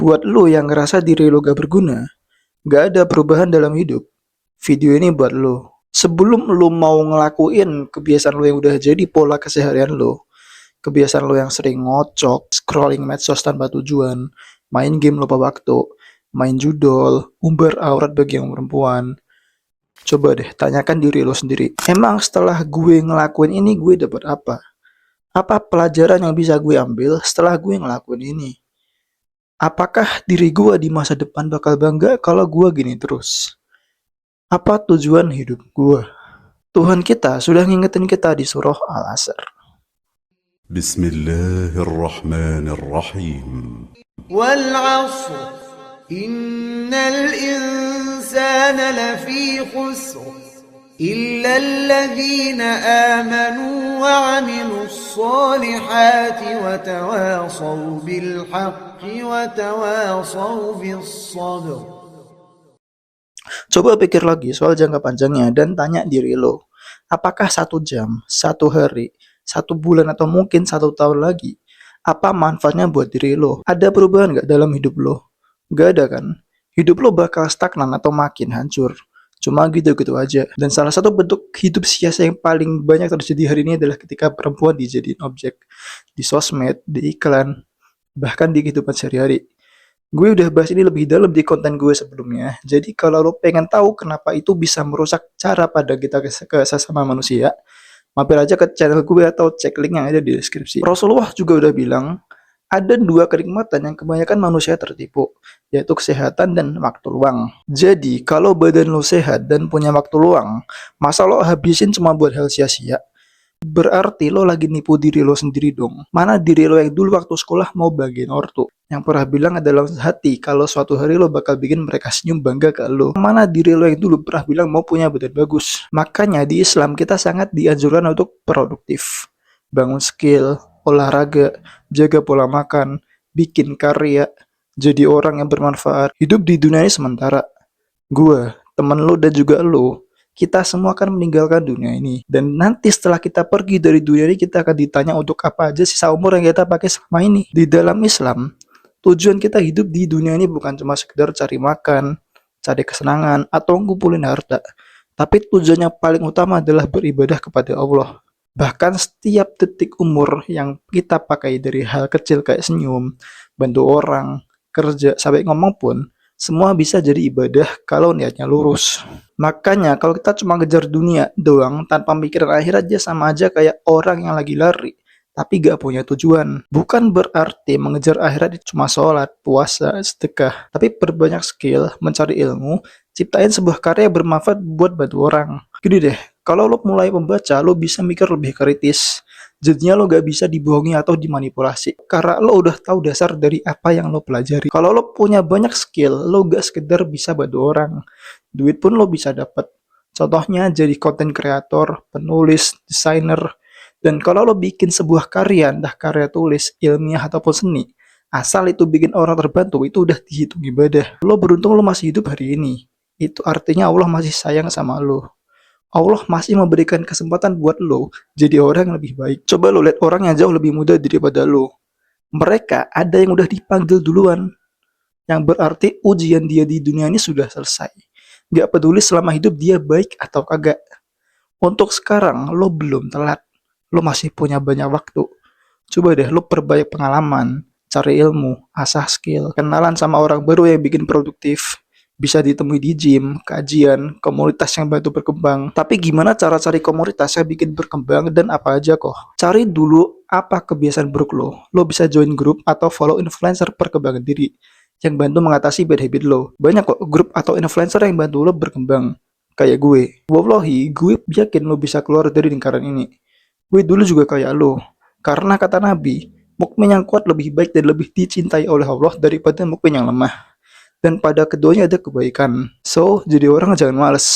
Buat lo yang ngerasa diri lo gak berguna, gak ada perubahan dalam hidup, video ini buat lo. Sebelum lo mau ngelakuin kebiasaan lo yang udah jadi pola keseharian lo, kebiasaan lo yang sering ngocok, scrolling medsos tanpa tujuan, main game lupa waktu, main judol, umbar aurat bagi yang perempuan, coba deh tanyakan diri lo sendiri. Emang setelah gue ngelakuin ini gue dapat apa? Apa pelajaran yang bisa gue ambil setelah gue ngelakuin ini? Apakah diri gue di masa depan bakal bangga kalau gue gini terus? Apa tujuan hidup gue? Tuhan kita sudah ngingetin kita di surah Al-Asr. Bismillahirrahmanirrahim. Wal 'ashr innal insana lafi khusr illa alladhina amanu wa 'amilus solihati wa tawasaw bil haqqi wa tawasaw bis sabr. Coba pikir lagi soal jangka panjangnya dan tanya diri lo, apakah 1 jam, 1 hari, 1 bulan atau mungkin 1 tahun lagi, apa manfaatnya buat diri lo? Ada perubahan gak dalam hidup lo? Gak ada kan? Hidup lo bakal stagnan atau makin hancur. Cuma gitu-gitu aja. Dan salah satu bentuk hidup sia-sia yang paling banyak terjadi hari ini adalah ketika perempuan dijadiin objek di sosmed, di iklan, bahkan di kehidupan sehari-hari. Gue udah bahas ini lebih dalam di konten gue sebelumnya. Jadi kalau lo pengen tahu kenapa itu bisa merusak cara pada kita ke sesama manusia, mampir aja ke channel gue atau cek link yang ada di deskripsi. Rasulullah juga udah bilang, ada 2 kenikmatan yang kebanyakan manusia tertipu, yaitu kesehatan dan waktu luang. Jadi, kalau badan lo sehat dan punya waktu luang, masa lo habisin cuma buat hal sia-sia? Berarti lo lagi nipu diri lo sendiri dong. Mana diri lo yang dulu waktu sekolah mau bagiin ortu, yang pernah bilang adalah hati kalau suatu hari lo bakal bikin mereka senyum bangga ke lo. Mana diri lo yang dulu pernah bilang mau punya badan bagus. Makanya di Islam kita sangat dianjurkan untuk produktif, bangun skill, olahraga, jaga pola makan, bikin karya, jadi orang yang bermanfaat. Hidup di dunia ini sementara. Gue, temen lo dan juga lo, kita semua akan meninggalkan dunia ini. Dan nanti setelah kita pergi dari dunia ini, kita akan ditanya untuk apa aja sisa umur yang kita pakai selama ini. Di dalam Islam, tujuan kita hidup di dunia ini bukan cuma sekedar cari makan, cari kesenangan, atau ngumpulin harta. Tapi tujuan yang paling utama adalah beribadah kepada Allah. Bahkan setiap detik umur yang kita pakai dari hal kecil kayak senyum, bantu orang, kerja, sampai ngomong pun, semua bisa jadi ibadah kalau niatnya lurus. Makanya kalau kita cuma ngejar dunia doang tanpa mikirin akhirat aja sama aja kayak orang yang lagi lari tapi gak punya tujuan. Bukan berarti mengejar akhirat itu cuma sholat, puasa, sedekah, tapi perbanyak skill, mencari ilmu, ciptain sebuah karya bermanfaat buat bantu orang. Gini deh, kalau lo mulai membaca, lo bisa mikir lebih kritis. Jadinya lo gak bisa dibohongi atau dimanipulasi. Karena lo udah tahu dasar dari apa yang lo pelajari. Kalau lo punya banyak skill, lo gak sekedar bisa bantu orang. Duit pun lo bisa dapat. Contohnya jadi content creator, penulis, desainer. Dan kalau lo bikin sebuah karya, entah karya tulis, ilmiah ataupun seni, asal itu bikin orang terbantu, itu udah dihitung ibadah. Lo beruntung lo masih hidup hari ini. Itu artinya Allah masih sayang sama lo. Allah masih memberikan kesempatan buat lo jadi orang yang lebih baik. Coba lo lihat orang yang jauh lebih muda daripada lo. Mereka ada yang udah dipanggil duluan. Yang berarti ujian dia di dunia ini sudah selesai. Gak peduli selama hidup dia baik atau kagak. Untuk sekarang lo belum telat. Lo masih punya banyak waktu. Coba deh lo perbanyak pengalaman, cari ilmu, asah skill, kenalan sama orang baru yang bikin produktif. Bisa ditemui di gym, kajian, komunitas yang bantu berkembang. Tapi gimana cara cari komunitas yang bikin berkembang dan apa aja kok? Cari dulu apa kebiasaan buruk lo. Lo bisa join grup atau follow influencer perkembangan diri yang bantu mengatasi bad habit lo. Banyak kok grup atau influencer yang bantu lo berkembang. Kayak gue. Wallahi, gue yakin lo bisa keluar dari lingkaran ini. Gue dulu juga kayak lo. Karena kata Nabi, mukmin yang kuat lebih baik dan lebih dicintai oleh Allah daripada mukmin yang lemah. Dan pada keduanya ada kebaikan. So, jadi orang jangan males.